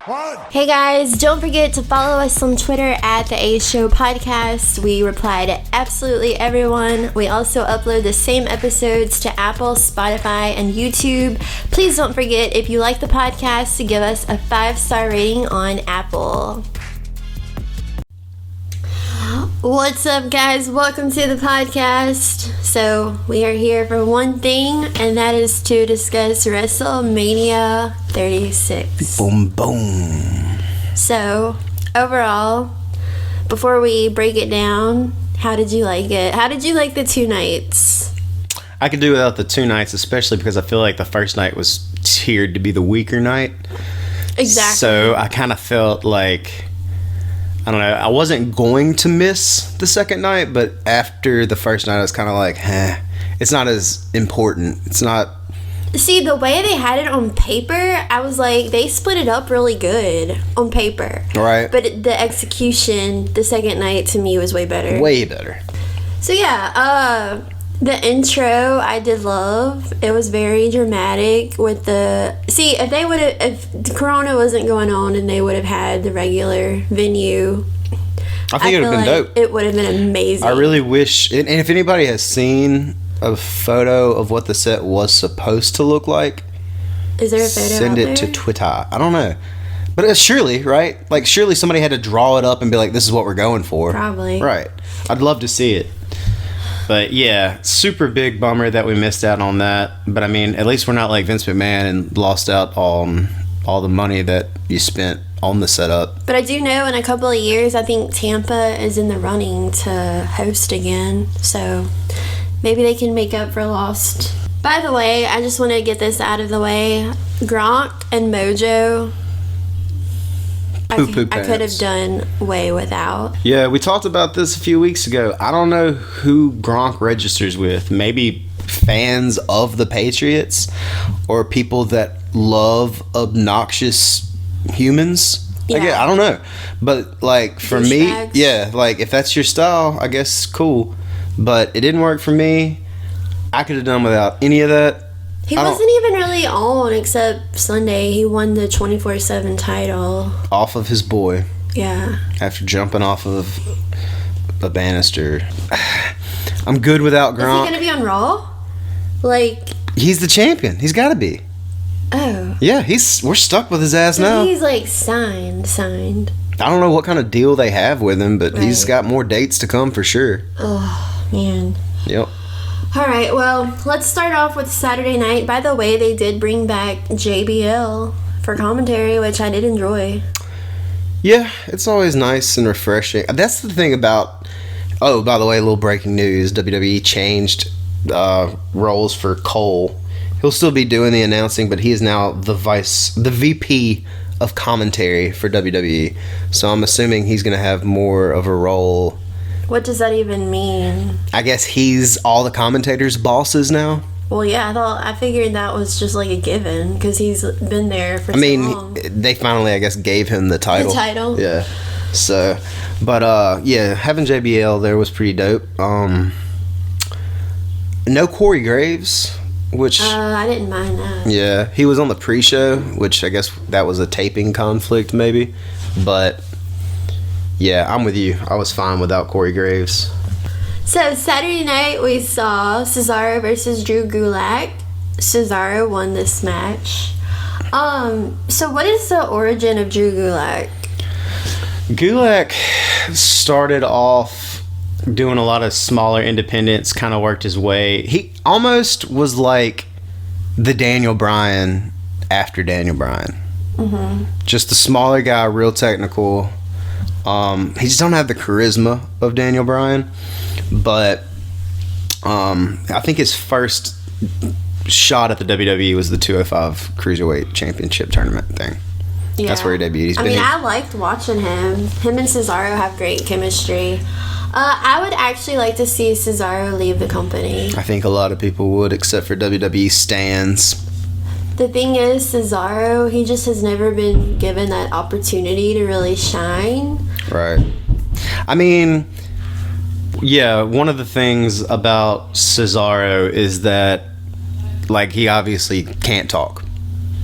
One. Hey guys, don't forget to follow us on Twitter at the A Show Podcast. We reply to absolutely everyone. We also upload the same episodes to Apple, Spotify, and YouTube. Please don't forget, if you like the podcast, to give us a 5-star rating on Apple. What's up, guys? Welcome to the podcast. So, we are here for one thing, and that is to discuss WrestleMania 36. Boom, boom. So, overall, before we break it down, how did you like it? How did you like the two nights? I could do without the two nights, especially because I feel like the first night was tiered to be the weaker night. Exactly. So, I kind of felt like, I don't know, I wasn't going to miss the second night, but after the first night, I was kind of like, it's not as important. It's not. See, the way they had it on paper, I was like, they split it up really good on paper. Right. But the execution, the second night, to me, was way better. Way better. So, yeah, the intro I did love. It was very dramatic with the... See, if the Corona wasn't going on and they would have had the regular venue... I think it would have been dope. It would have been amazing. I really wish... And if anybody has seen a photo of what the set was supposed to look like... Is there a photo send it to Twitter. I don't know. But it's surely, right? Like, surely somebody had to draw it up and be like, this is what we're going for. Probably. Right. I'd love to see it. But yeah, super big bummer that we missed out on that. But I mean, at least we're not like Vince McMahon and lost out on all the money that you spent on the setup. But I do know in a couple of years, I think Tampa is in the running to host again. So maybe they can make up for lost. By the way, I just want to get this out of the way. Gronk and Mojo, I could have done way without. Yeah, we talked about this a few weeks ago. I don't know who Gronk registers with. Maybe fans of the Patriots or people that love obnoxious humans. Yeah. I don't know. But, like, for me, yeah, like, if that's your style, I guess cool. But it didn't work for me. I could have done without any of that. He wasn't even really on except Sunday. He won the 24/7 title. Off of his boy. Yeah. After jumping off of a banister. I'm good without Gronk. Is he going to be on Raw? Like... He's the champion. He's got to be. Oh. Yeah, we're stuck with his ass now. He's like signed. I don't know what kind of deal they have with him, but right. He's got more dates to come for sure. Oh, man. Yep. Alright, well, let's start off with Saturday night. By the way, they did bring back JBL for commentary, which I did enjoy. Yeah, it's always nice and refreshing. That's the thing about... Oh, by the way, a little breaking news. WWE changed roles for Cole. He'll still be doing the announcing, but he is now the VP of commentary for WWE. So I'm assuming he's going to have more of a role. What does that even mean? I guess he's all the commentators' bosses now. Well, yeah, I figured that was just like a given because he's been there for so long. They finally, I guess, gave him the title. The title? Yeah. So, but yeah, having JBL there was pretty dope. No Corey Graves, which... I didn't mind that. Yeah, he was on the pre-show, which I guess that was a taping conflict maybe. But... Yeah, I'm with you. I was fine without Corey Graves. So, Saturday night, we saw Cesaro versus Drew Gulak. Cesaro won this match. So what is the origin of Drew Gulak? Gulak started off doing a lot of smaller independents, kind of worked his way. He almost was like the Daniel Bryan after Daniel Bryan. Mm-hmm. Just a smaller guy, real technical. He just don't have the charisma of Daniel Bryan, but I think his first shot at the WWE was the 205 Cruiserweight Championship tournament thing. Yeah. That's where he debuted. I liked watching him. Him and Cesaro have great chemistry. I would actually like to see Cesaro leave the company. I think a lot of people would, except for WWE stans. The thing is, Cesaro, he just has never been given that opportunity to really shine. Right. I mean, yeah, one of the things about Cesaro is that, like, he obviously can't talk.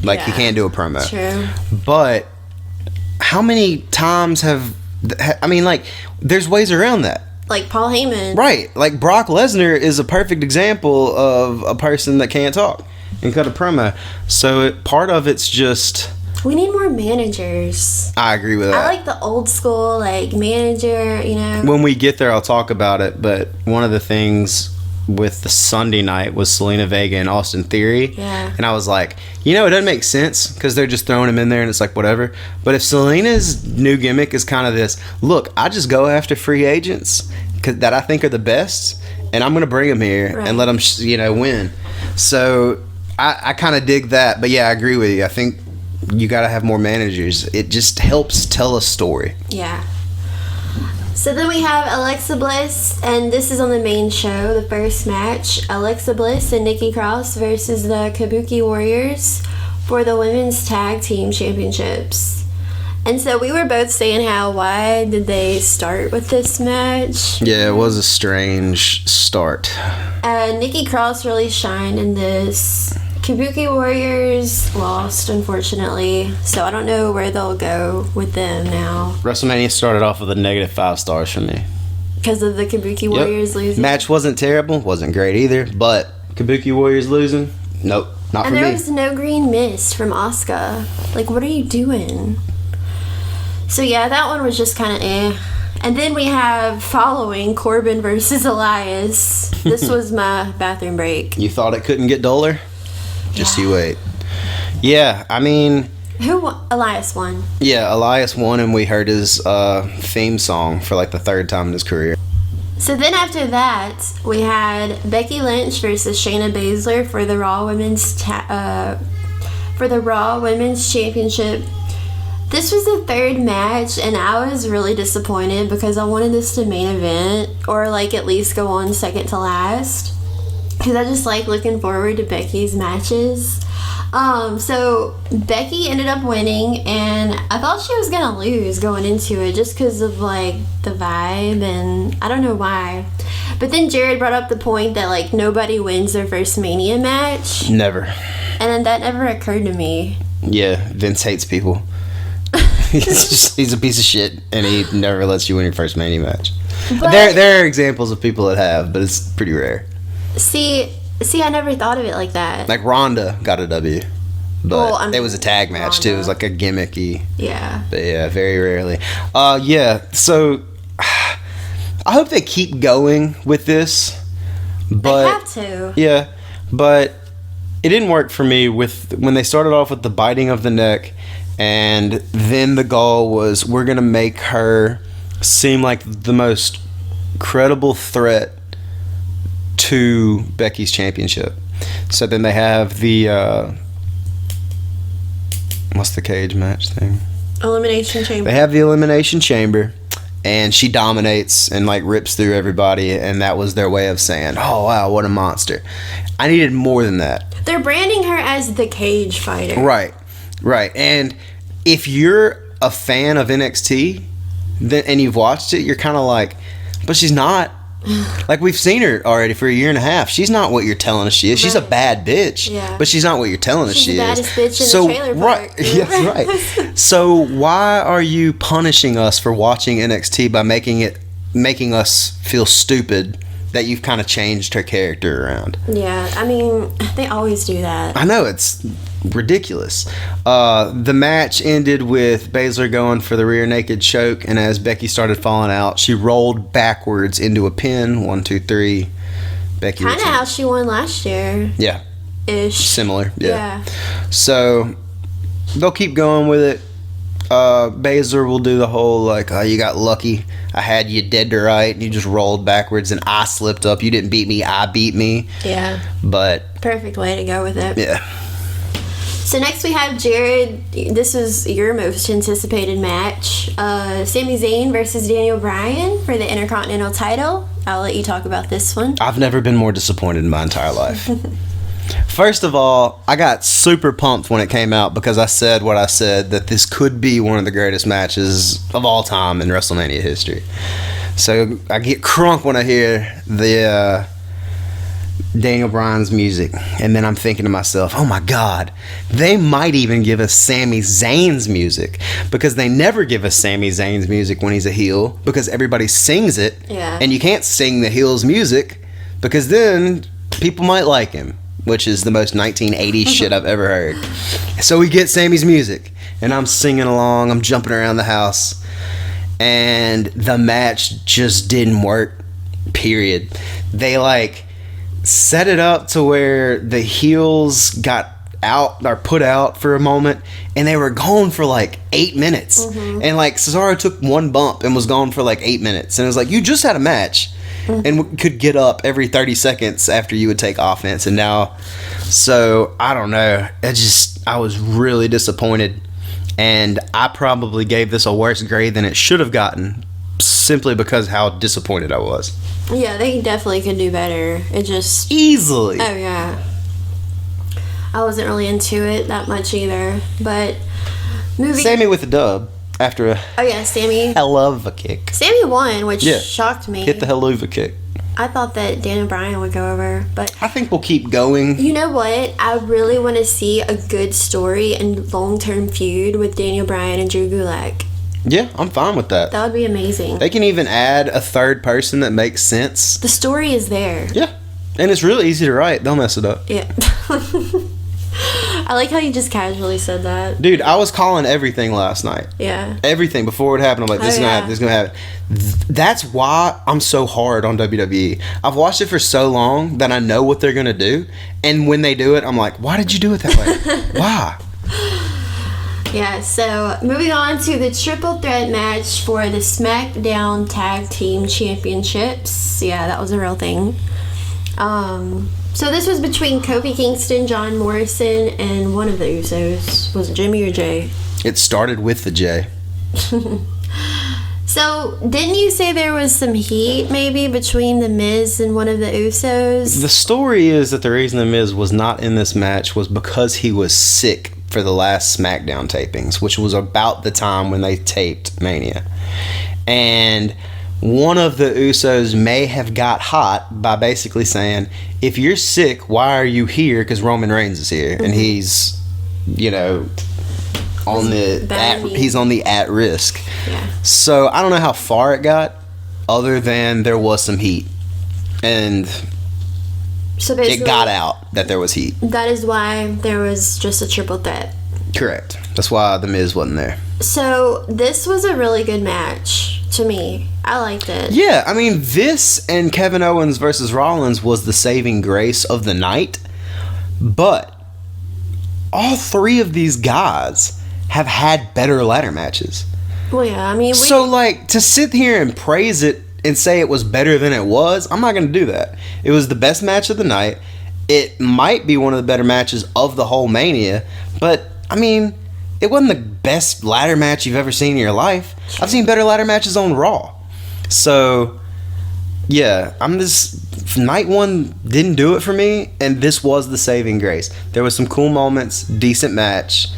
Like, he can't do a promo. True. But how many times have... I mean, like, there's ways around that. Like Paul Heyman. Right. Like, Brock Lesnar is a perfect example of a person that can't talk and cut a promo. So, part of it's just... We need more managers. I agree with that. I like the old school, like, manager, you know. When we get there, I'll talk about it. But one of the things with the Sunday night was Selena Vega and Austin Theory. Yeah. And I was like, it doesn't make sense because they're just throwing him in there and it's like, whatever. But if Selena's new gimmick is kind of this, look, I just go after free agents that I think are the best, and I'm going to bring them here and let them, win. So I kind of dig that. But yeah, I agree with you. I think you got to have more managers. It just helps tell a story. Yeah. So then we have Alexa Bliss, and this is on the main show, the first match. Alexa Bliss and Nikki Cross versus the Kabuki Warriors for the Women's Tag Team Championships. And so we were both saying why did they start with this match? Yeah, it was a strange start. Nikki Cross really shined in this. Kabuki Warriors lost, unfortunately, so I don't know where they'll go with them now. WrestleMania started off with a -5 stars for me. Because of the Kabuki Warriors losing? Match wasn't terrible, wasn't great either, but Kabuki Warriors losing, nope, not for me. And there was no green mist from Asuka. Like, what are you doing? So yeah, that one was just kind of eh. And then we have following Corbin versus Elias. This was my bathroom break. You thought it couldn't get duller? Just you wait. Yeah, I mean... Who won? Elias won. Yeah, Elias won, and we heard his theme song for like the third time in his career. So then after that, we had Becky Lynch versus Shayna Baszler for the Raw Women's Championship. This was the third match, and I was really disappointed because I wanted this to main event or like at least go on second to last. Because I just like looking forward to Becky's matches. So Becky ended up winning, and I thought she was gonna lose going into it just because of like the vibe, and I don't know why. But then Jared brought up the point that like nobody wins their first Mania match. Never. And then that never occurred to me. Yeah, Vince hates people. He's a piece of shit, and he never lets you win your first Mania match. But there are examples of people that have, but it's pretty rare. See, I never thought of it like that. Like Ronda got a W, but it was a tag match too. It was like a gimmicky. Yeah. But yeah, very rarely. Yeah. So I hope they keep going with this. But they have to. Yeah, but it didn't work for me when they started off with the biting of the neck, and then the goal was we're gonna make her seem like the most credible threat to Becky's championship. So then they have the what's the cage match thing? Elimination Chamber. They have the Elimination Chamber, and she dominates and like rips through everybody, and that was their way of saying, "Oh wow, what a monster." I needed more than that. They're branding her as the cage fighter. Right. And if you're a fan of NXT and you've watched it, you're kind of like, but she's not. Like, we've seen her already for a year and a half. She's not what you're telling us she is. She's a bad bitch. Yeah. But she's not what you're telling us she is. She's the baddest bitch in the trailer park. Right. Yeah, right. So why are you punishing us for watching NXT by making us feel stupid that you've kind of changed her character around? Yeah, I mean, they always do that. I know, it's ridiculous. The match ended with Baszler going for the rear naked choke, and as Becky started falling out, she rolled backwards into a pin. 1, 2, 3. Becky kind of how she won last year. Yeah. Ish. Similar. Yeah. So they'll keep going with it. Baszler will do the whole like, oh, you got lucky. I had you dead to right, and you just rolled backwards, and I slipped up. You didn't beat me. I beat me. Yeah. But perfect way to go with it. Yeah. So next we have Jared. This was your most anticipated match. Sami Zayn versus Daniel Bryan for the Intercontinental title. I'll let you talk about this one. I've never been more disappointed in my entire life. First of all, I got super pumped when it came out because I said what I said, that this could be one of the greatest matches of all time in WrestleMania history. So I get crunk when I hear Daniel Bryan's music, and then I'm thinking to myself, oh my God, they might even give us Sami Zayn's music, because they never give us Sami Zayn's music when he's a heel, because everybody sings it, and you can't sing the heel's music, because then people might like him, which is the most 1980s shit I've ever heard. So we get Sami's music, and I'm singing along, I'm jumping around the house, and the match just didn't work, period. They set it up to where the heels got out or put out for a moment, and they were gone for 8 minutes. And Cesaro took one bump and was gone for 8 minutes, and it was you just had a match and could get up every 30 seconds after you would take offense. And now, so I don't know, I was really disappointed, and I probably gave this a worse grade than it should have gotten, simply because how disappointed I was. Yeah, they definitely could do better. It just... Easily. Oh, yeah. I wasn't really into it that much either. But Sami with the dub after a... Oh, yeah, Sami. Helluva kick. Sami won, which shocked me. Hit the Helluva kick. I thought that Daniel Bryan would go over, but... I think we'll keep going. You know what? I really want to see a good story and long-term feud with Daniel Bryan and Drew Gulak. Yeah, I'm fine with that. That would be amazing. They can even add a third person that makes sense. The story is there. Yeah. And it's really easy to write. They'll mess it up. Yeah. I like how you just casually said that. Dude, I was calling everything last night. Yeah. Everything before it happened. I'm like, this is going to happen. This is going to happen. That's why I'm so hard on WWE. I've watched it for so long that I know what they're going to do. And when they do it, I'm like, why did you do it that way? Why? Yeah, so moving on to the triple threat match for the SmackDown Tag Team Championships. Yeah, that was a real thing. So this was between Kofi Kingston, John Morrison, and one of the Usos. Was it Jimmy or Jay? It started with the J. So, didn't you say there was some heat, maybe, between The Miz and one of the Usos? The story is that the reason The Miz was not in this match was because he was sick for the last SmackDown tapings, which was about the time when they taped Mania. And one of the Usos may have got hot by basically saying, if you're sick, why are you here? Because Roman Reigns is here. And he's, on the at risk. Yeah. So I don't know how far it got, other than there was some heat. And so basically, it got out that there was heat. That is why there was just a triple threat. Correct. That's why The Miz wasn't there. So this was a really good match to me. I liked it. Yeah, I mean, this and Kevin Owens versus Rollins was the saving grace of the night. But all three of these guys have had better ladder matches. Well, yeah, I mean... So, to sit here and praise it and say it was better than it was, I'm not going to do that. It was the best match of the night. It might be one of the better matches of the whole Mania, but, I mean, it wasn't the best ladder match you've ever seen in your life. I've seen better ladder matches on Raw. So, yeah, night one didn't do it for me, and this was the saving grace. There was some cool moments, decent match,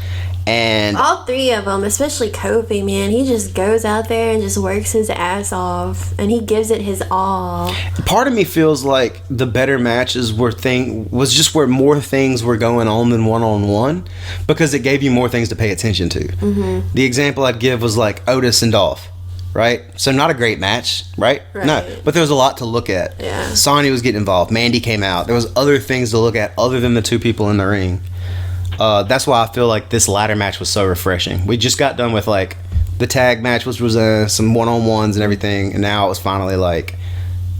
and all three of them, especially Kofi, man, he just goes out there and just works his ass off, and he gives it his all. Part of me feels like the better matches was just where more things were going on than one-on-one, because it gave you more things to pay attention to. Mm-hmm. The example I'd give was Otis and Dolph. Right? So not a great match, right? No, but there was a lot to look at. Yeah. Sonya was getting involved. Mandy came out. There was other things to look at other than the two people in the ring. That's why I feel like this ladder match was so refreshing. We just got done with the tag match, which was some one-on-ones and everything, and now it was finally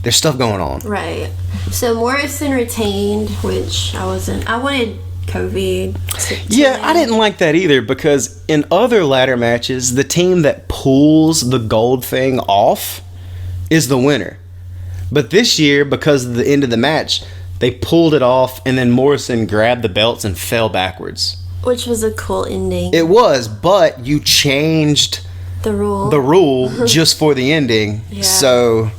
there's stuff going on. Right. So Morrison retained, which I wanted Kofi to win. I didn't like that either, because in other ladder matches, the team that pulls the gold thing off is the winner. But this year, because of the end of the match, they pulled it off, and then Morrison grabbed the belts and fell backwards. Which was a cool ending. It was, but you changed the rule just for the ending. Yeah. So,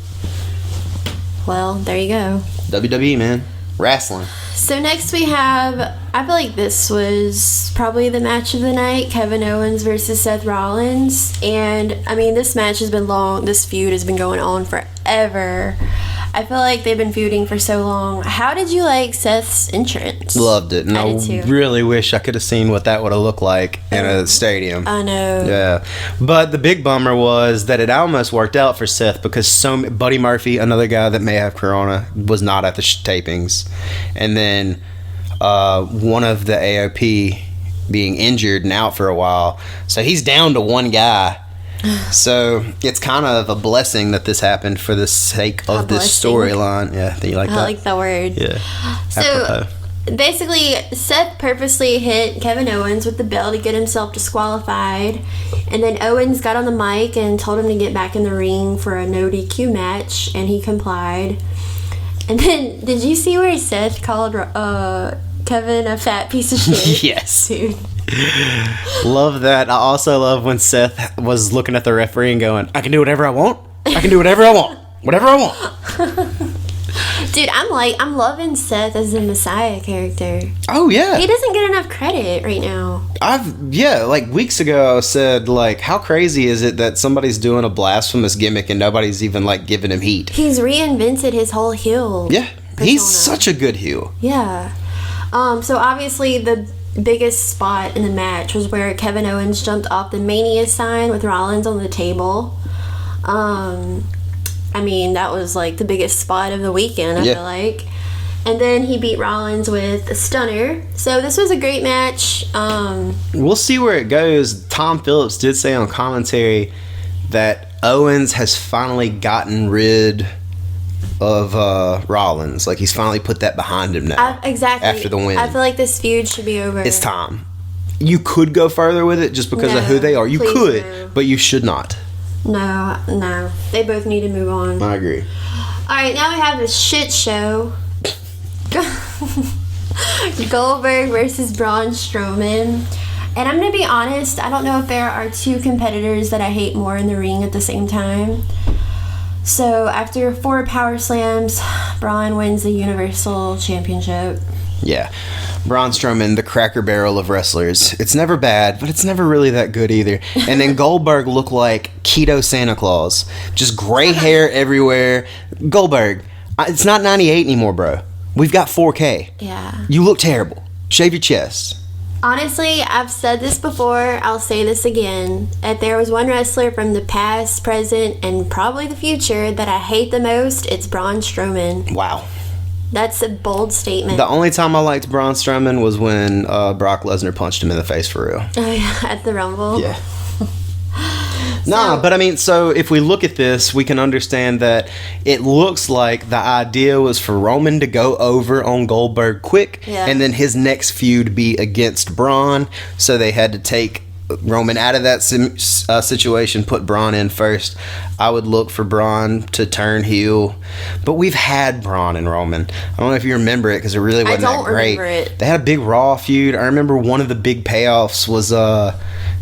well, there you go. WWE, man. Wrestling. So next we have, I feel like this was probably the match of the night, Kevin Owens versus Seth Rollins. And, I mean, this match has been long. This feud has been going on for forever. I feel like they've been feuding for so long. How did you like Seth's entrance? Loved it. And I I did too. really wish I could have seen what that would have looked like in a stadium. I know. Yeah. But the big bummer was that it almost worked out for Seth because Buddy Murphy, another guy that may have corona, was not at the tapings. And then one of the AOP being injured and out for a while. So he's down to one guy. So it's kind of a blessing that this happened for the sake of this storyline. Yeah, do you like that? I like the word. Yeah. So Apropos. basically, Seth purposely hit Kevin Owens with the bell to get himself disqualified. And then Owens got on the mic and told him to get back in the ring for a no DQ match. And he complied. And then, did you see where Seth called Kevin a fat piece of shit? Yes. Dude. Love that. I also love when Seth was looking at the referee and going, I can do whatever I want. I can do whatever I want. Whatever I want. Dude, I'm loving Seth as the Messiah character. Oh, yeah. He doesn't get enough credit right now. Like weeks ago I said, like, how crazy is it that somebody's doing a blasphemous gimmick and nobody's even, like, giving him heat? He's reinvented his whole heel. Yeah. persona. He's such a good heel. Yeah. So obviously the biggest spot in the match was where Kevin Owens jumped off the Mania sign with Rollins on the table. I mean, that was like the biggest spot of the weekend, I feel like. And then he beat Rollins with a stunner. So this was a great match. We'll see where it goes. Tom Phillips did say on commentary that Owens has finally gotten rid of Rollins. Like, he's finally put that behind him now. Exactly. After the win. I feel like this feud should be over. It's time. You could go further with it just because of who they are. You could, but you should not. No. They both need to move on. I agree. Alright, now we have this shit show. Goldberg versus Braun Strowman. And I'm going to be honest, I don't know if there are two competitors that I hate more in the ring at the same time. So after 4 power slams, Braun wins the Universal Championship. Yeah. Braun Strowman, the Cracker Barrel of wrestlers. It's never bad, but it's never really that good either. And then Goldberg looked like Keto Santa Claus. Just gray hair everywhere. Goldberg, it's not 98 anymore, bro. We've got 4K. Yeah. You look terrible. Shave your chest. Honestly, I've said this before, I'll say this again. If there was one wrestler from the past, present, and probably the future that I hate the most, it's Braun Strowman. Wow. That's a bold statement. The only time I liked Braun Strowman was when Brock Lesnar punched him in the face for real. Oh, yeah, at the Rumble. Yeah. But I mean, so if we look at this, we can understand that it looks like the idea was for Roman to go over on Goldberg quick, and then his next feud be against Braun. So they had to take Roman out of that situation, put Braun in first. I would look for Braun to turn heel, but we've had Braun and Roman. I don't know if you remember it because it really wasn't that great. Remember it. They had a big Raw feud. I remember one of the big payoffs was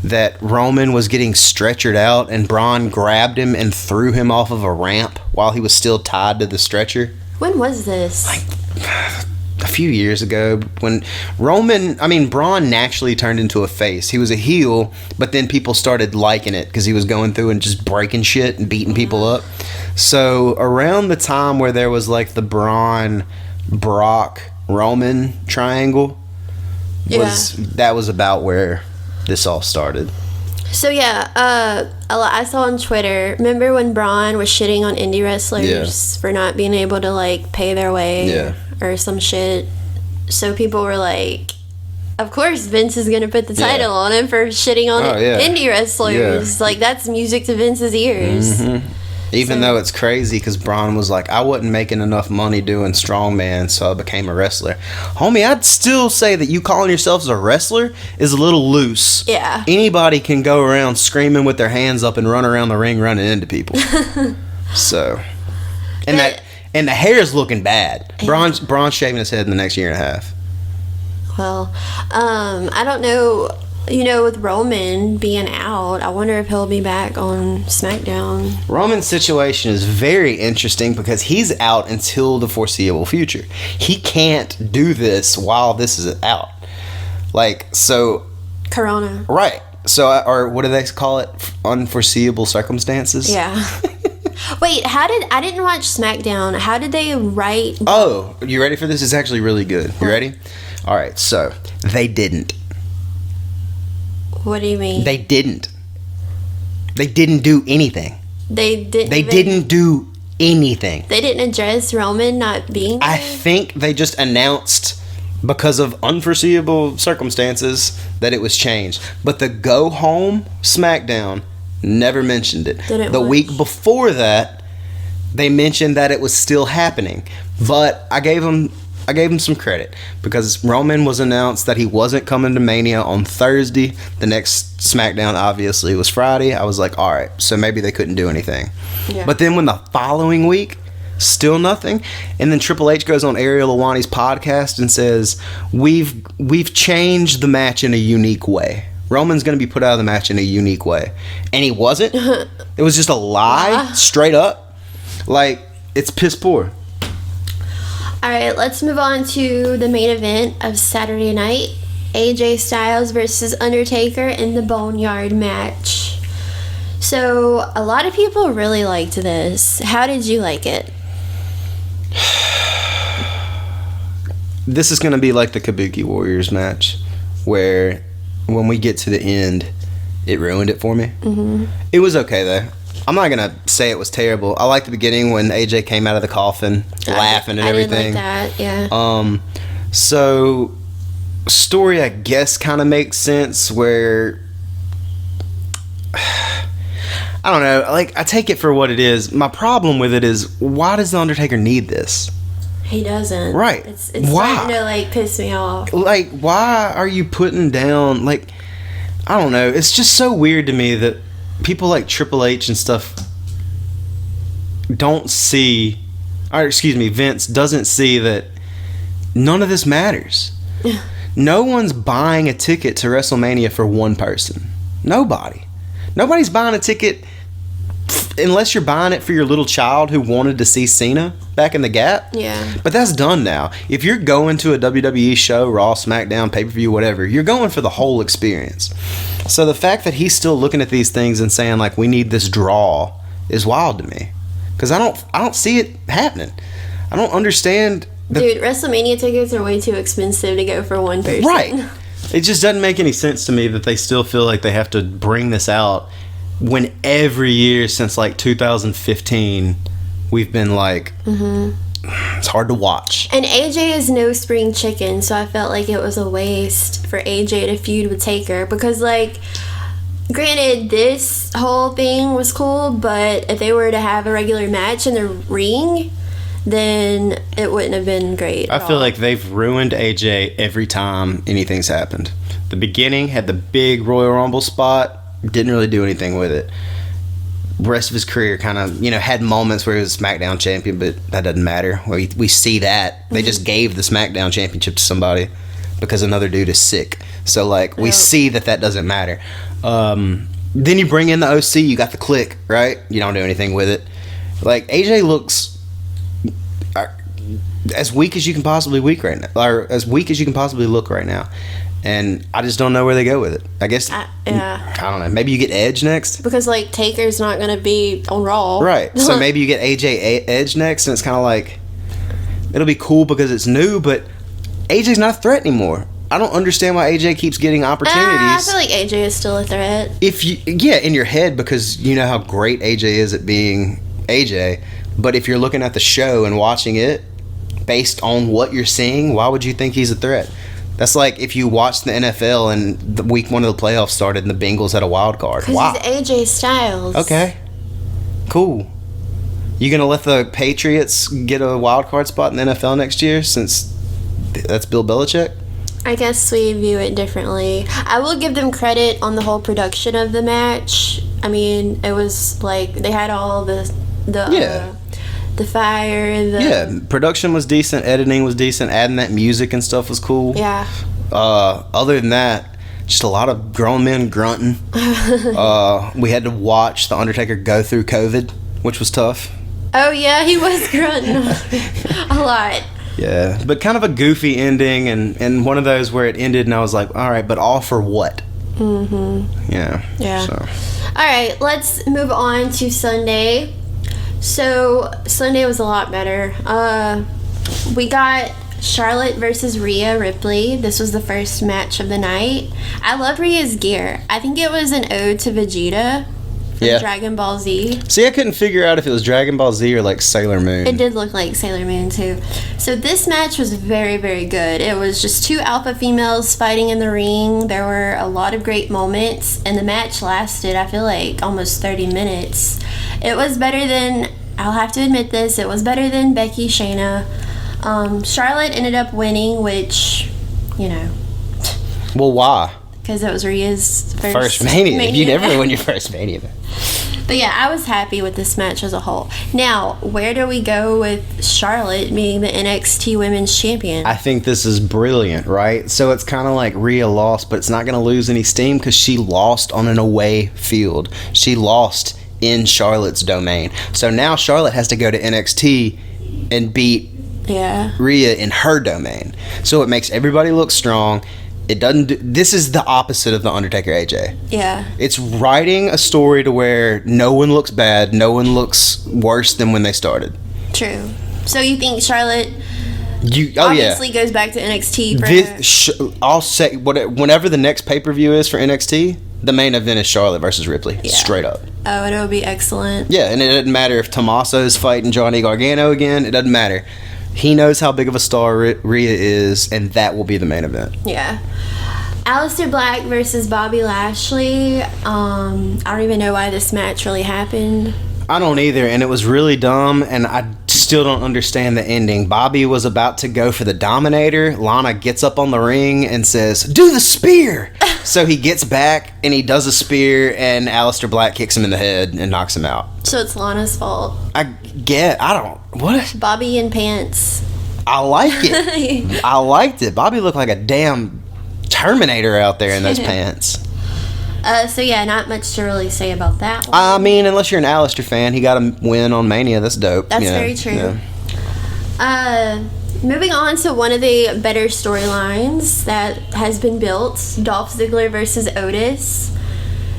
that Roman was getting stretchered out and Braun grabbed him and threw him off of a ramp while he was still tied to the stretcher. When was this? A few years ago, when Braun naturally turned into a face. He was a heel, but then people started liking it because he was going through and just breaking shit and beating people up. So around the time where there was like the Braun, Brock, Roman triangle, that was about where this all started. So yeah, I saw on Twitter, remember when Braun was shitting on indie wrestlers for not being able to like pay their way or some shit? So people were like, of course Vince is gonna put the title on him for shitting on indie wrestlers. Like, that's music to Vince's ears. Even though it's crazy because Braun was like, I wasn't making enough money doing strongman, so I became a wrestler. Homie, I'd still say that you calling yourself as a wrestler is a little loose. Yeah. Anybody can go around screaming with their hands up and run around the ring running into people. So, and the hair's looking bad. Braun's shaving his head in the next year and a half. Well, I don't know. You know, with Roman being out, I wonder if he'll be back on SmackDown. Roman's situation is very interesting because he's out until the foreseeable future. He can't do this while this is out. Like, so... Corona. Right. So, or what do they call it? Unforeseeable circumstances? Yeah. Wait, I didn't watch SmackDown. How did they write? Oh, you ready for this? It's actually really good. You ready? All right, so they didn't. What do you mean? They didn't. They didn't do anything. They didn't do anything. They didn't address Roman not being there? I think they just announced, because of unforeseeable circumstances, that it was changed. But the go home SmackDown never mentioned it. The week before that, they mentioned that it was still happening. But I gave them some credit, because Roman was announced that he wasn't coming to Mania on Thursday. The next SmackDown obviously was Friday. I was like, all right, so maybe they couldn't do anything. Yeah. But then when the following week, still nothing, and then Triple H goes on Ariel Helwani's podcast and says, we've changed the match in a unique way. Roman's going to be put out of the match in a unique way. And he wasn't. It was just a lie, straight up. Like, it's piss poor. All right, let's move on to the main event of Saturday night. AJ Styles versus Undertaker in the Boneyard match. So, a lot of people really liked this. How did you like it? This is going to be like the Kabuki Warriors match, where when we get to the end, it ruined it for me. Mm-hmm. It was okay, though. I'm not going to say it was terrible. I liked the beginning when AJ came out of the coffin, laughing and everything. I did like that, yeah. So, story, I guess, kind of makes sense where... I don't know. Like, I take it for what it is. My problem with it is, why does The Undertaker need this? He doesn't. Right. It's starting to, like, piss me off. Like, why are you putting down, like... I don't know. It's just so weird to me that people like Triple H and stuff don't see, or excuse me, Vince doesn't see that none of this matters. No one's buying a ticket to WrestleMania for one person. Nobody's buying a ticket unless you're buying it for your little child who wanted to see Cena back in the Gap. Yeah. But that's done now. If you're going to a WWE show, Raw, SmackDown, pay-per-view, whatever, you're going for the whole experience. So the fact that he's still looking at these things and saying, like, we need this draw is wild to me. Because I don't see it happening. I don't understand. Dude, WrestleMania tickets are way too expensive to go for one person. Right. It just doesn't make any sense to me that they still feel like they have to bring this out when every year since, like, 2015, we've been like, it's hard to watch. And AJ is no spring chicken, so I felt like it was a waste for AJ to feud with Taker. Because, like, granted, this whole thing was cool, but if they were to have a regular match in the ring, then it wouldn't have been great. I feel like they've ruined AJ every time anything's happened. The beginning had the big Royal Rumble spot, didn't really do anything with it. The rest of his career kind of, had moments where he was SmackDown champion, but that doesn't matter. We see that. They just gave the SmackDown championship to somebody because another dude is sick. So, like, we see that doesn't matter. Then you bring in the OC, you got the Click, right? You don't do anything with it. Like, AJ looks as weak as you can possibly look right now. And I just don't know where they go with it. I guess, I don't know. Maybe you get Edge next? Because, like, Taker's not going to be on Raw. Right. So maybe you get AJ Edge next, and it's kind of like, it'll be cool because it's new, but AJ's not a threat anymore. I don't understand why AJ keeps getting opportunities. I feel like AJ is still a threat. In your head, because you know how great AJ is at being AJ. But if you're looking at the show and watching it, based on what you're seeing, why would you think he's a threat? That's like if you watched the NFL and the week one of the playoffs started and the Bengals had a wild card. Because he's AJ Styles. Okay. Cool. You going to let the Patriots get a wild card spot in the NFL next year since that's Bill Belichick? I guess we view it differently. I will give them credit on the whole production of the match. I mean, it was like they had all the fire. Production was decent. Editing was decent. Adding that music and stuff was cool. Yeah. Other than that, just a lot of grown men grunting. We had to watch The Undertaker go through COVID, which was tough. Oh, yeah, he was grunting a lot. Yeah, but kind of a goofy ending and one of those where it ended and I was like, all right, but all for what? Mm-hmm. Yeah. Yeah. So. All right, let's move on to Sunday. So Sunday was a lot better. We got Charlotte versus Rhea Ripley. This was the first match of the night. I love Rhea's gear. I think it was an ode to Vegeta from Dragon Ball Z. See, I couldn't figure out if it was Dragon Ball Z or like Sailor Moon. It did look like Sailor Moon too. So this match was very, very good. It was just two alpha females fighting in the ring. There were a lot of great moments, and the match lasted, I feel like, almost 30 minutes. It was better than, I'll have to admit this, it was better than Becky Shayna. Charlotte ended up winning, which, you know. Well, why? Because it was Rhea's first Mania. You never win your first Mania. But yeah, I was happy with this match as a whole. Now, where do we go with Charlotte being the NXT Women's Champion? I think this is brilliant, right? So it's kind of like Rhea lost, but it's not going to lose any steam because she lost on an away field. She lost in Charlotte's domain. So now Charlotte has to go to NXT and beat Rhea in her domain. So it makes everybody look strong. It doesn't this is the opposite of the Undertaker AJ. Yeah. It's writing a story to where no one looks bad, no one looks worse than when they started. True. So you think Charlotte obviously goes back to NXT for I'll say whenever the next pay-per-view is for NXT, the main event is Charlotte versus Ripley. Yeah. Straight up. Oh, it'll be excellent. Yeah, and it doesn't matter if Tommaso's fighting Johnny Gargano again. It doesn't matter. He knows how big of a star Rhea is, and that will be the main event. Yeah. Aleister Black versus Bobby Lashley. I don't even know why this match really happened. I don't either, and it was really dumb, and I still don't understand the ending. Bobby was about to go for the Dominator. Lana gets up on the ring and says, "Do the spear!" So he gets back, and he does a spear, and Aleister Black kicks him in the head and knocks him out. So it's Lana's fault. What? Bobby in pants. I like it. I liked it. Bobby looked like a damn Terminator out there in those pants. So yeah, not much to really say about that one. I mean, unless you're an Aleister fan, he got a win on Mania. That's dope. That's very true. Yeah. Moving on to one of the better storylines that has been built, Dolph Ziggler versus Otis.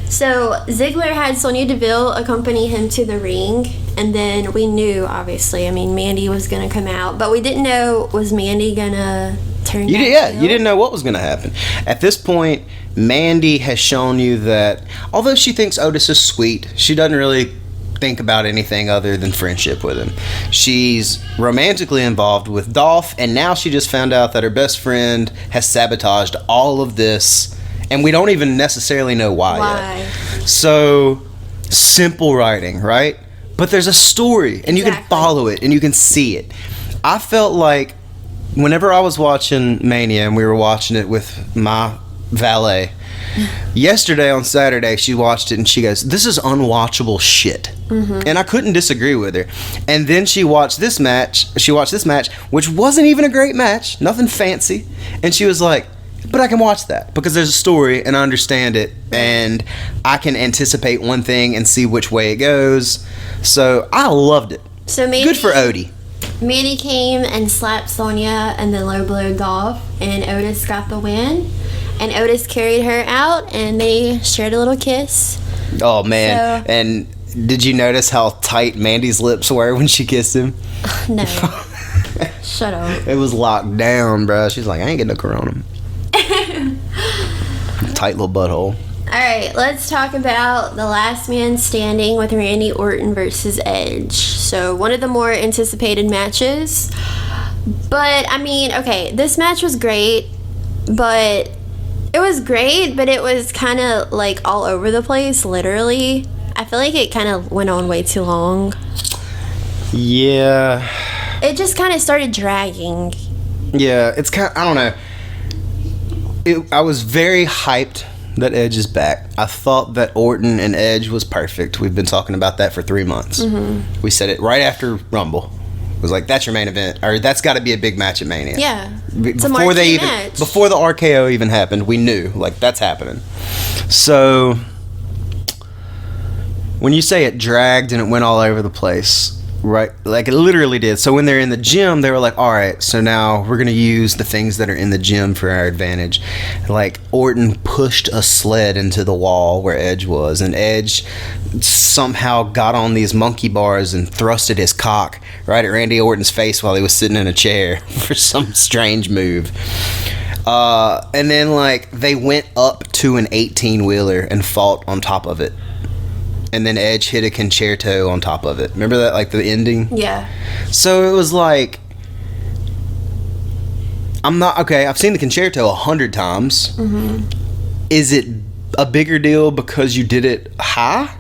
So Ziggler had Sonya Deville accompany him to the ring, and then we knew, obviously, Mandy was going to come out, but we didn't know, was Mandy going to turn you didn't know what was going to happen. At this point, Mandy has shown you that although she thinks Otis is sweet, she doesn't really think about anything other than friendship with him. She's romantically involved with Dolph, and now she just found out that her best friend has sabotaged all of this, and we don't even necessarily know why yet. So, simple writing, right? But there's a story, and you can follow it, and you can see it. I felt like whenever I was watching Mania, and we were watching it with my valet, yesterday on Saturday, she watched it, and she goes, "This is unwatchable shit." Mm-hmm. And I couldn't disagree with her. And then she watched this match, which wasn't even a great match, nothing fancy, and she was like, "But I can watch that because there's a story and I understand it and I can anticipate one thing and see which way it goes." So I loved it. So good for Odie. Mandy came and slapped Sonya and then low blowed Dolph, and Otis got the win. And Otis carried her out, and they shared a little kiss. Oh man! So, and did you notice how tight Mandy's lips were when she kissed him? No. Shut up. It was locked down, bro. She's like, "I ain't getting no corona." Tight little butthole. Alright, let's talk about the last man standing with Randy Orton versus Edge. So, one of the more anticipated matches. But, this match was great, but it was kind of like all over the place, literally. I feel like it kind of went on way too long. Yeah. It just kind of started dragging. Yeah, it's kind of, I don't know. I was very hyped that Edge is back. I thought that Orton and Edge was perfect. We've been talking about that for 3 months. Mm-hmm. We said it right after Rumble. It was like, that's your main event, or that's got to be a big match at Mania. Yeah, before the RKO even happened, we knew like that's happening. So when you say it dragged and it went all over the place, Right, like it literally did. So when they're in the gym, they were like, all right, so now we're going to use the things that are in the gym for our advantage. Like Orton pushed a sled into the wall where Edge was, and Edge somehow got on these monkey bars and thrusted his cock right at Randy Orton's face while he was sitting in a chair for some strange move. And then like they went up to an 18-wheeler and fought on top of it. And then Edge hit a concerto on top of it. Remember that, like the ending? Yeah. So it was like, I've seen the concerto 100 times. Mm-hmm. Is it a bigger deal because you did it high?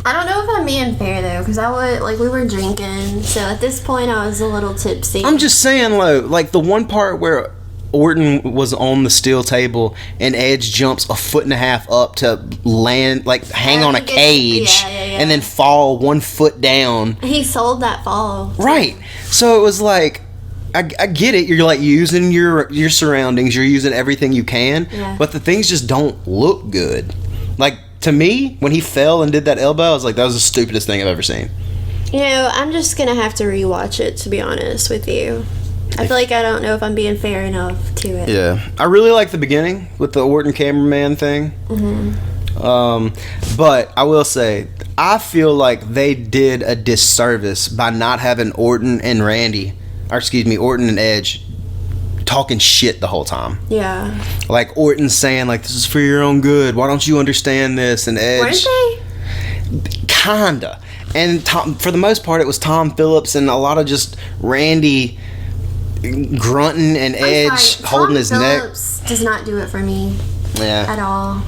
I don't know if I'm being fair though, because we were drinking, so at this point I was a little tipsy. I'm just saying, like the one part where Orton was on the steel table and Edge jumps a foot and a half up to land, like hang on a cage, and then fall 1 foot down. He sold that fall. Right. So it was like, I get it. You're like using your surroundings. You're using everything you can, but the things just don't look good. Like to me, when he fell and did that elbow, I was like, that was the stupidest thing I've ever seen. You know, I'm just gonna have to rewatch it, to be honest with you. I feel like I don't know if I'm being fair enough to it. Yeah. I really like the beginning with the Orton cameraman thing. Mm-hmm. But I will say, I feel like they did a disservice by not having Orton and Orton and Edge talking shit the whole time. Yeah. Like Orton saying, like, this is for your own good. Why don't you understand this? And Edge... Weren't they? Kinda. And for the most part, it was Tom Phillips and a lot of just Randy... grunting and Edge holding his neck. Tom Phillips does not do it for me. Yeah. At all.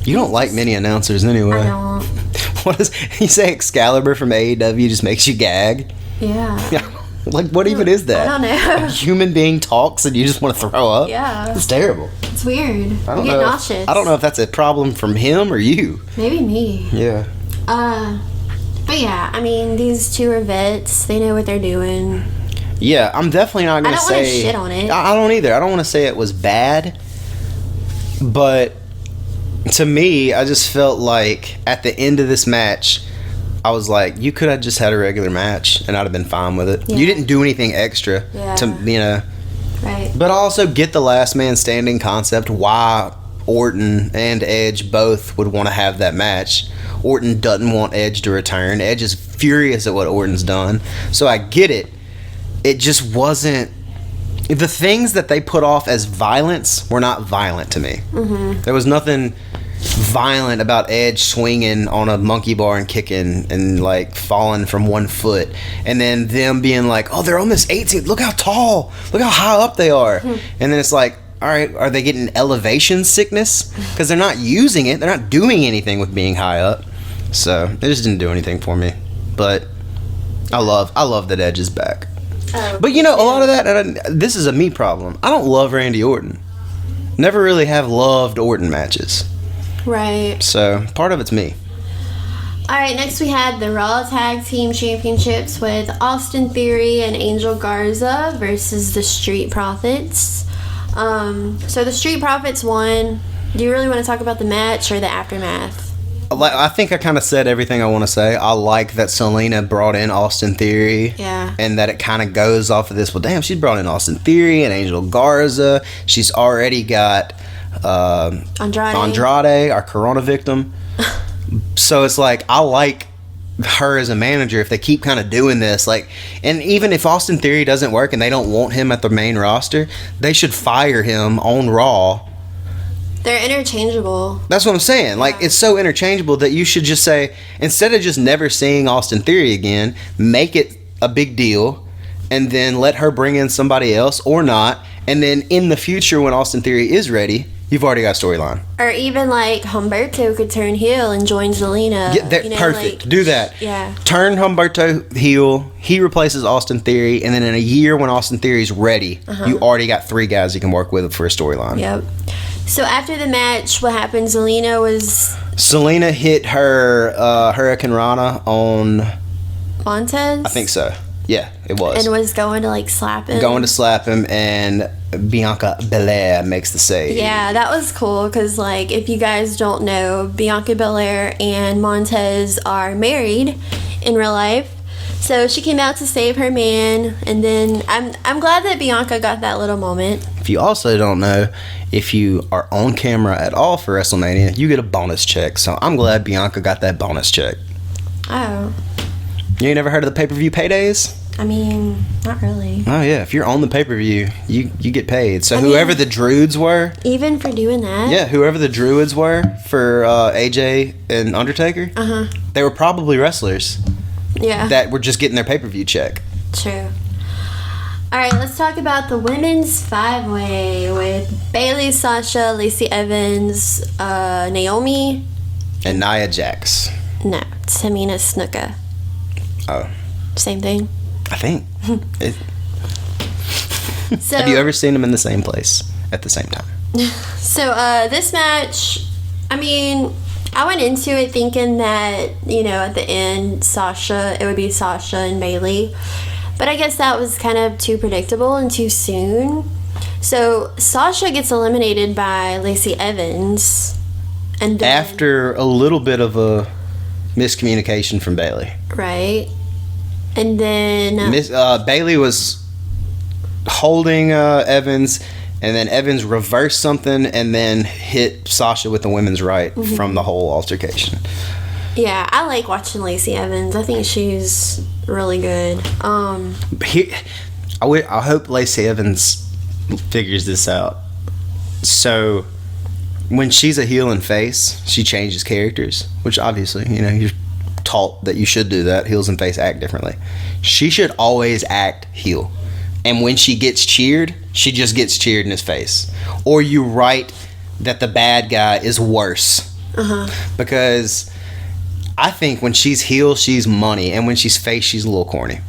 You don't like many announcers anyway. I don't. What does he say? Excalibur from AEW just makes you gag? Yeah. Like, what even is that? I don't know. A human being talks and you just want to throw up? Yeah. It's terrible. It's weird. I don't get know. nauseous. I don't know if that's a problem from him or you. Maybe me. Yeah. But yeah, I mean, these two are vets. They know what they're doing. Yeah, I'm definitely not going to say... I don't want to shit on it. I don't either. I don't want to say it was bad. But to me, I just felt like at the end of this match, I was like, you could have just had a regular match and I'd have been fine with it. Yeah. You didn't do anything extra to, Right. But I also get the last man standing concept, why Orton and Edge both would want to have that match. Orton doesn't want Edge to return. Edge is furious at what Orton's done. So I get it. It just wasn't... The things that they put off as violence were not violent to me. Mm-hmm. There was nothing violent about Edge swinging on a monkey bar and kicking and, like, falling from 1 foot. And then them being like, oh, they're on this 18. Look how tall. Look how high up they are. Mm-hmm. And then it's like, all right, are they getting elevation sickness? Because they're not using it. They're not doing anything with being high up. So, it just didn't do anything for me. But I love that Edge is back. Oh, but a lot of that, this is a me problem. I don't love Randy Orton. Never really have loved Orton matches. Right. So, part of it's me. Alright, next we had the Raw Tag Team Championships with Austin Theory and Angel Garza versus the Street Profits. So the Street Profits won. Do you really want to talk about the match or the aftermath? I think I kind of said everything I want to say. I like that Selena brought in Austin Theory. Yeah. And that it kind of goes off of this. Well, damn, she's brought in Austin Theory and Angel Garza. She's already got Andrade, our Corona victim. So it's like, I like her as a manager if they keep kind of doing this. Like, and even if Austin Theory doesn't work and they don't want him at the main roster, they should fire him on Raw. They're interchangeable. That's what I'm saying. Like, it's so interchangeable that you should just say, instead of just never seeing Austin Theory again, make it a big deal and then let her bring in somebody else or not. And then in the future, when Austin Theory is ready, you've already got a storyline. Or even like Humberto could turn heel and join Zelina. Yeah, perfect. Like, do that. Yeah. Turn Humberto heel. He replaces Austin Theory. And then in a year when Austin Theory's ready, you already got 3 guys you can work with for a storyline. Yep. So after the match, what happened? Selena hit her Hurricane Rana on Montez? I think so. Yeah, it was. And was going to like slap him. Going to slap him, and Bianca Belair makes the save. Yeah, that was cool because, like, if you guys don't know, Bianca Belair and Montez are married in real life. So she came out to save her man, and then I'm glad that Bianca got that little moment. If you also don't know, if you are on camera at all for WrestleMania, you get a bonus check. So I'm glad Bianca got that bonus check. Oh. You ain't never heard of the pay-per-view paydays? I mean, not really. Oh yeah, if you're on the pay-per-view, you get paid. So whoever the Druids were, even for doing that. Yeah, whoever the Druids were for AJ and Undertaker, they were probably wrestlers. Yeah. That were just getting their pay-per-view check. True. All right, let's talk about the women's five-way with Bayley, Sasha, Lacey Evans, Naomi, and Nia Jax. No, Tamina Snuka. Oh. Same thing. I think. So, have you ever seen them in the same place at the same time? So this match, I mean, I went into it thinking that, at the end, it would be Sasha and Bayley. But I guess that was kind of too predictable and too soon. So Sasha gets eliminated by Lacey Evans. And then, after a little bit of a miscommunication from Bayley. Right. And then Bayley was holding Evans, and then Evans reversed something and then hit Sasha with the women's right from the whole altercation. Yeah, I like watching Lacey Evans. I think she's really good. I hope Lacey Evans figures this out. So when she's a heel and face, she changes characters, which obviously, you're taught that you should do that. Heels and face act differently. She should always act heel. And when she gets cheered, she just gets cheered in his face. Or you write that the bad guy is worse. Because I think when she's heel, she's money. And when she's face, she's a little corny.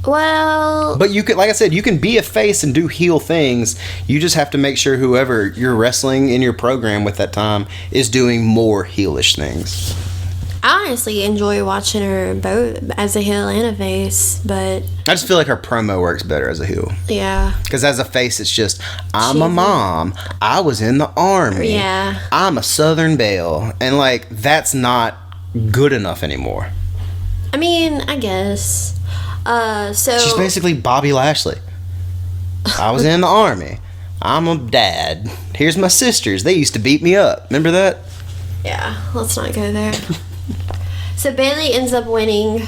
Well, but you could, like I said, you can be a face and do heel things. You just have to make sure whoever you're wrestling in your program with that time is doing more heelish things. I honestly enjoy watching her both as a heel and a face, but I just feel like her promo works better as a heel. Yeah. Because as a face, it's just, I'm a mom. I was in the army. Yeah. I'm a Southern belle. And, that's not good enough anymore. I mean, I guess. So she's basically Bobby Lashley. I was in the army. I'm a dad. Here's my sisters. They used to beat me up. Remember that? Yeah, let's not go there. So Bayley ends up winning,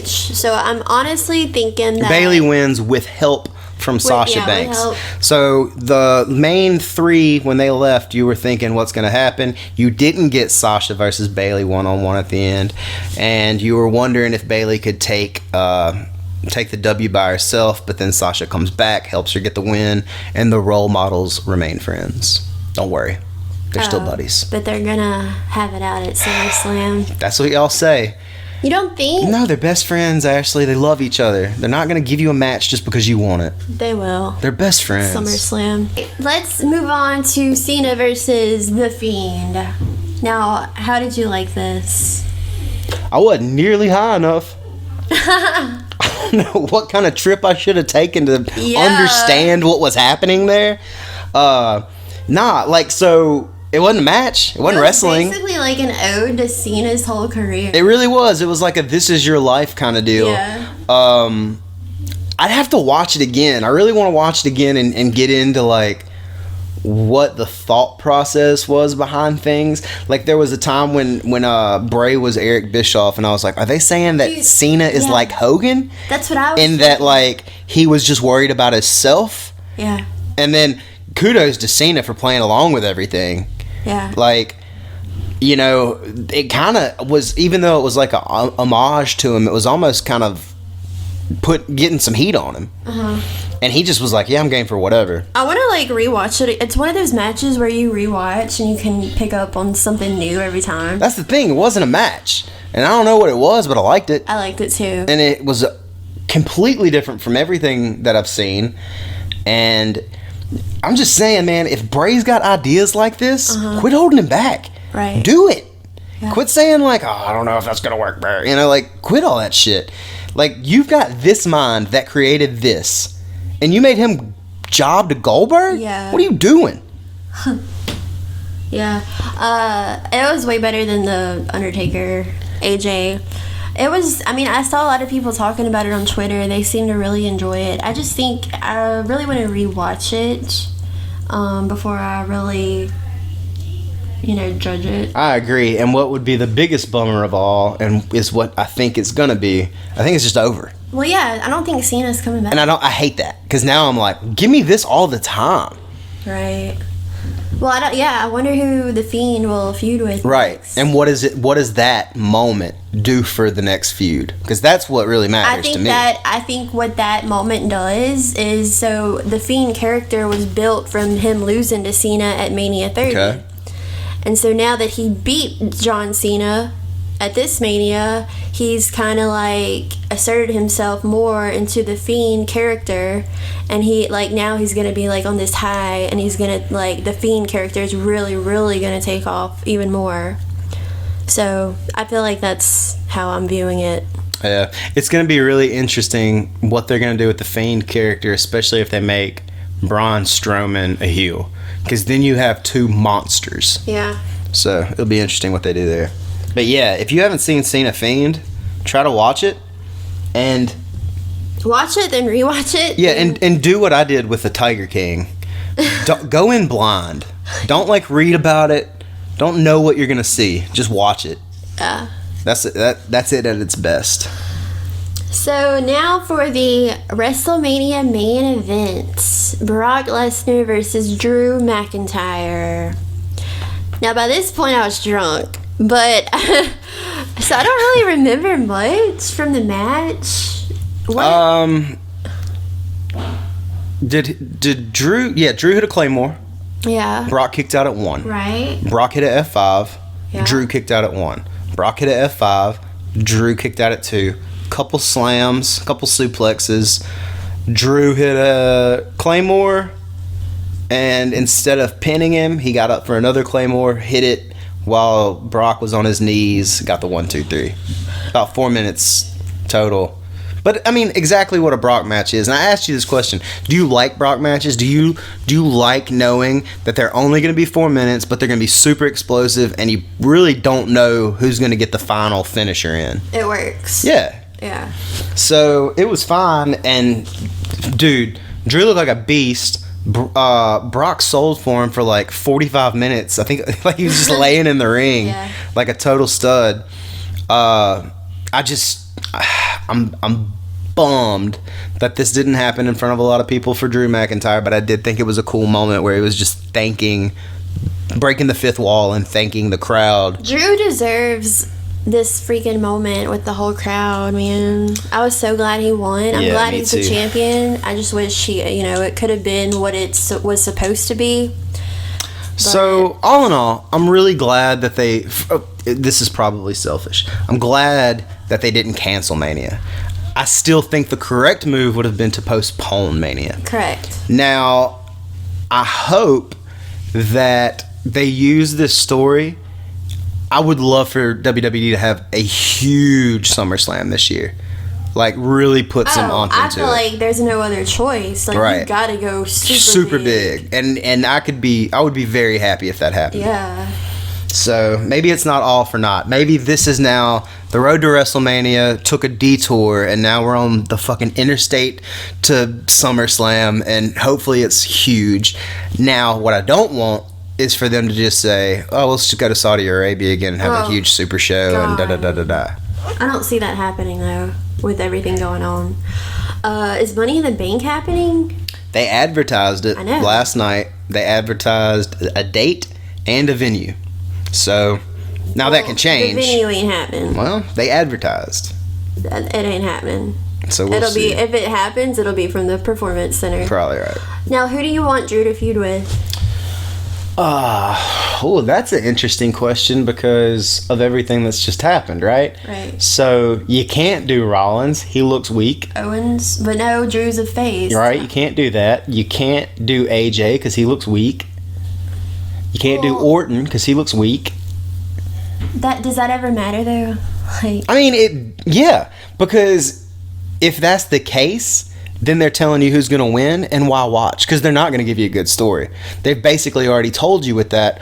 so I'm honestly thinking that Bayley wins with help from Sasha Banks. Help. So the main three, when they left, you were thinking what's going to happen. You didn't get Sasha versus Bayley one-on-one at the end, and you were wondering if Bayley could take the W by herself, but then Sasha comes back, helps her get the win, and the role models remain friends. Don't worry. They're still buddies. But they're gonna have it out at SummerSlam. That's what y'all say. You don't think? No, they're best friends, Ashley. They love each other. They're not going to give you a match just because you want it. They will. They're best friends. SummerSlam. Let's move on to Cena versus The Fiend. Now, how did you like this? I wasn't nearly high enough. I don't know what kind of trip I should have taken to understand what was happening there. So it wasn't a match. It wasn't wrestling. Basically like an ode to Cena's whole career. It really was. It was like a this is your life kind of deal. Yeah. I'd have to watch it again. I really want to watch it again and get into what the thought process was behind things. There was a time when Bray was Eric Bischoff, and I was like, are they saying that Cena is like Hogan? That's what I was and thinking. That he was just worried about himself? Yeah. And then kudos to Cena for playing along with everything. Yeah. It kind of was, even though it was like a homage to him, it was almost kind of getting some heat on him. And he just was like, yeah, I'm game for whatever. I want to rewatch it. It's one of those matches where you rewatch and you can pick up on something new every time. That's the thing. It wasn't a match. And I don't know what it was, but I liked it. I liked it too. And it was completely different from everything that I've seen. And I'm just saying, man, if Bray's got ideas like this, quit holding him back. Right. Do it. Yeah. Quit saying I don't know if that's going to work, Bray. Quit all that shit. You've got this mind that created this, and you made him job to Goldberg? Yeah. What are you doing? Yeah. It was way better than the Undertaker, AJ. It was, I mean, I saw a lot of people talking about it on Twitter. They seem to really enjoy it. I just think I really want to rewatch it before I really, judge it. I agree. And what would be the biggest bummer of all, and is what I think it's going to be, I think it's just over. Well, yeah, I don't think Cena's coming back. And I hate that. Because now I'm like, give me this all the time. Right. Well, I wonder who The Fiend will feud with. Right. Next. And what does that moment do for the next feud? Because that's what really matters to me. I think what that moment does is, so the Fiend character was built from him losing to Cena at Mania 30. Okay. And so now that he beat John Cena at this Mania, he's kind of like asserted himself more into the Fiend character, and he now he's gonna be like on this high, and he's gonna the Fiend character is really, really gonna take off even more. So I feel like that's how I'm viewing it. Yeah, it's gonna be really interesting what they're gonna do with the Fiend character, especially if they make Braun Strowman a heel, because then you have two monsters. Yeah. So it'll be interesting what they do there. But yeah, if you haven't seen Cena Fiend, try to watch it, and watch it, then rewatch it. Yeah, and do what I did with the Tiger King. Go in blind. Don't read about it. Don't know what you're gonna see. Just watch it. Yeah. That's it. That's it at its best. So now for the WrestleMania main event: Brock Lesnar versus Drew McIntyre. Now by this point I was drunk. But, so I don't really remember much from the match. What? Did Drew, Drew hit a Claymore. Yeah. Brock kicked out at 1. Right. Brock hit a F5. Yeah. Drew kicked out at 1. Brock hit a F5. Drew kicked out at 2. Couple slams, couple suplexes. Drew hit a Claymore, and instead of pinning him, he got up for another Claymore, hit it while Brock was on his knees, got the 1, 2, 3. About 4 minutes total. But I mean, exactly what a Brock match is. And I asked you this question: do you like Brock matches? Do you like knowing that they're only going to be 4 minutes, but they're going to be super explosive, and you really don't know who's going to get the final finisher in? It works. Yeah. Yeah. So it was fine, and dude, Drew looked like a beast. Brock sold for him for 45 minutes. I think he was just laying in the ring, like a total stud. I'm bummed that this didn't happen in front of a lot of people for Drew McIntyre, but I did think it was a cool moment where he was just breaking the fifth wall and thanking the crowd. Drew deserves this freaking moment with the whole crowd, man. I was so glad he won. I'm glad he's the champion. I just wish it could have been what it was supposed to be. So, all in all, I'm really glad that this is probably selfish. I'm glad that they didn't cancel Mania. I still think the correct move would have been to postpone Mania. Correct. Now, I hope that they use this story. I would love for WWE to have a huge SummerSlam this year. Really put some oomph into it. I feel like there's no other choice. Right. You gotta go super big. And I would be very happy if that happened. Yeah. So maybe it's not all for naught. Maybe this is now the road to WrestleMania took a detour, and now we're on the fucking interstate to SummerSlam, and hopefully it's huge. Now, what I don't want is for them to just say, oh, let's just go to Saudi Arabia again and have a huge super show and da-da-da-da-da. I don't see that happening, though, with everything going on. Is Money in the Bank happening? They advertised it last night. They advertised a date and a venue. So, now that can change. The venue ain't happening. Well, they advertised. It ain't happening. So we'll see. If it happens, it'll be from the Performance Center. Probably right. Now, who do you want Drew to feud with? That's an interesting question because of everything that's just happened, right? Right. So you can't do Rollins. He looks weak. Owens, but no, Drew's a face. Right, you can't do that. You can't do AJ because he looks weak. You can't do Orton because he looks weak. Does that ever matter, though? Because if that's the case, then they're telling you who's going to win and why watch, because they're not going to give you a good story. They've basically already told you with that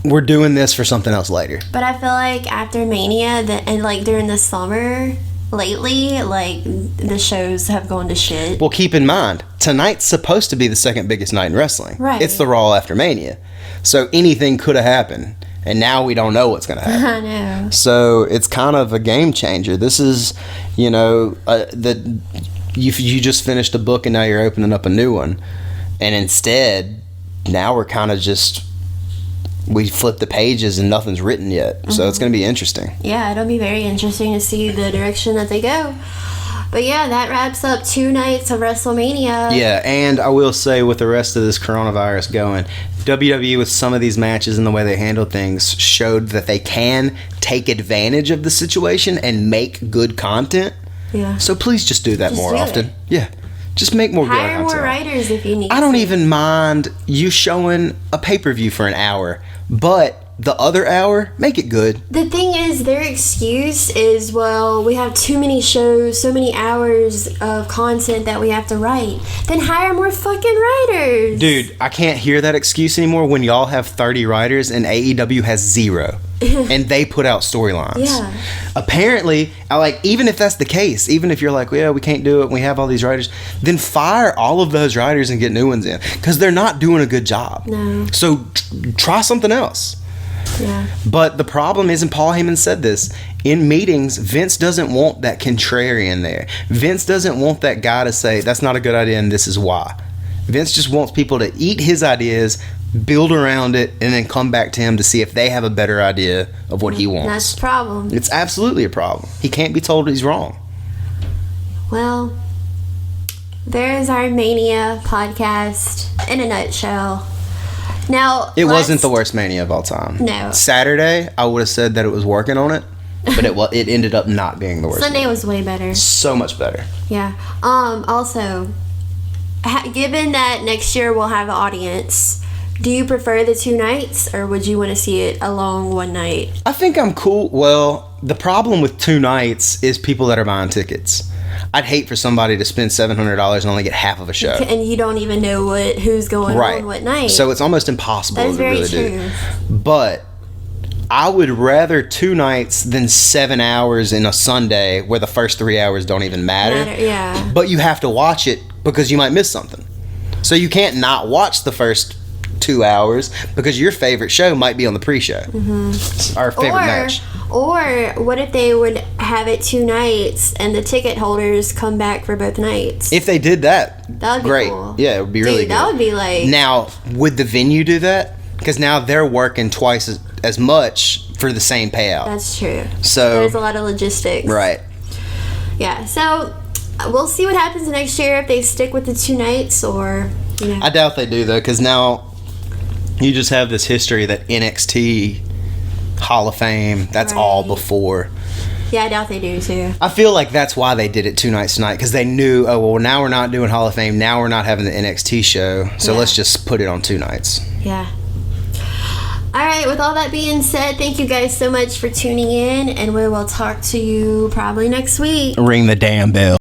we're doing this for something else later. But I feel like after Mania and like during the summer lately, like the shows have gone to shit. Well, keep in mind, tonight's supposed to be the second biggest night in wrestling. Right. It's the Raw after Mania. So anything could have happened. And now we don't know what's going to happen. I know. So it's kind of a game changer. This is, you know, you just finished a book and now you're opening up a new one. And instead, now we're kind of just, we flip the pages and nothing's written yet. Mm-hmm. So it's going to be interesting. Yeah, it'll be very interesting to see the direction that they go. But yeah, that wraps up 2 nights of WrestleMania. Yeah, and I will say with the rest of this coronavirus going, WWE with some of these matches and the way they handle things showed that they can take advantage of the situation and make good content. Yeah. So please just do that more often. Yeah. Just make more good content. Hire more writers if you need I don't even mind you showing a pay-per-view for an hour, but the other hour, make it good. The thing is, their excuse is, well, we have too many shows, so many hours of content that we have to write. Then hire more fucking writers. Dude, I can't hear that excuse anymore when y'all have 30 writers and AEW has 0. And they put out storylines. Yeah. Apparently, even if that's the case, even if you're like, yeah, we can't do it, we have all these writers, then fire all of those writers and get new ones in. Because they're not doing a good job. No. So try something else. Yeah. But the problem is, and Paul Heyman said this, in meetings, Vince doesn't want that contrarian there. Vince doesn't want that guy to say, that's not a good idea and this is why. Vince just wants people to eat his ideas, build around it, and then come back to him to see if they have a better idea of what he wants. That's the problem. It's absolutely a problem. He can't be told he's wrong. Well, there's our Mania podcast in a nutshell. Now, it wasn't the worst Mania of all time. No. Saturday, I would have said that it was working on it, but it ended up not being the worst. Sunday Mania. was way better. So much better. Yeah. Also, given that next year we'll have an audience, do you prefer the 2 nights, or would you want to see it along one night? I think I'm cool. Well, the problem with 2 nights is people that are buying tickets. I'd hate for somebody to spend $700 and only get half of a show. And you don't even know who's going on what night. So it's almost impossible That is to very really true. do. But I would rather 2 nights than 7 hours in a Sunday where the first 3 hours don't even matter. Yeah. But you have to watch it because you might miss something. So you can't not watch the first 2 hours because your favorite show might be on the pre-show. Mm-hmm. Our favorite match. Or what if they would have it 2 nights and the ticket holders come back for both nights? If they did that would be great. Cool. Yeah, it would be really good. That would be like... Now, would the venue do that? Because now they're working twice as much for the same payout. That's true. So there's a lot of logistics. Right. Yeah, so we'll see what happens next year if they stick with the 2 nights or, you know. I doubt they do, though, because now you just have this history that NXT Hall of Fame, that's all before. Yeah, I doubt they do, too. I feel like that's why they did it 2 nights tonight, because they knew, oh, well, now we're not doing Hall of Fame, now we're not having the NXT show, so let's just put it on 2 nights. Yeah. All right, with all that being said, thank you guys so much for tuning in, and we will talk to you probably next week. Ring the damn bell.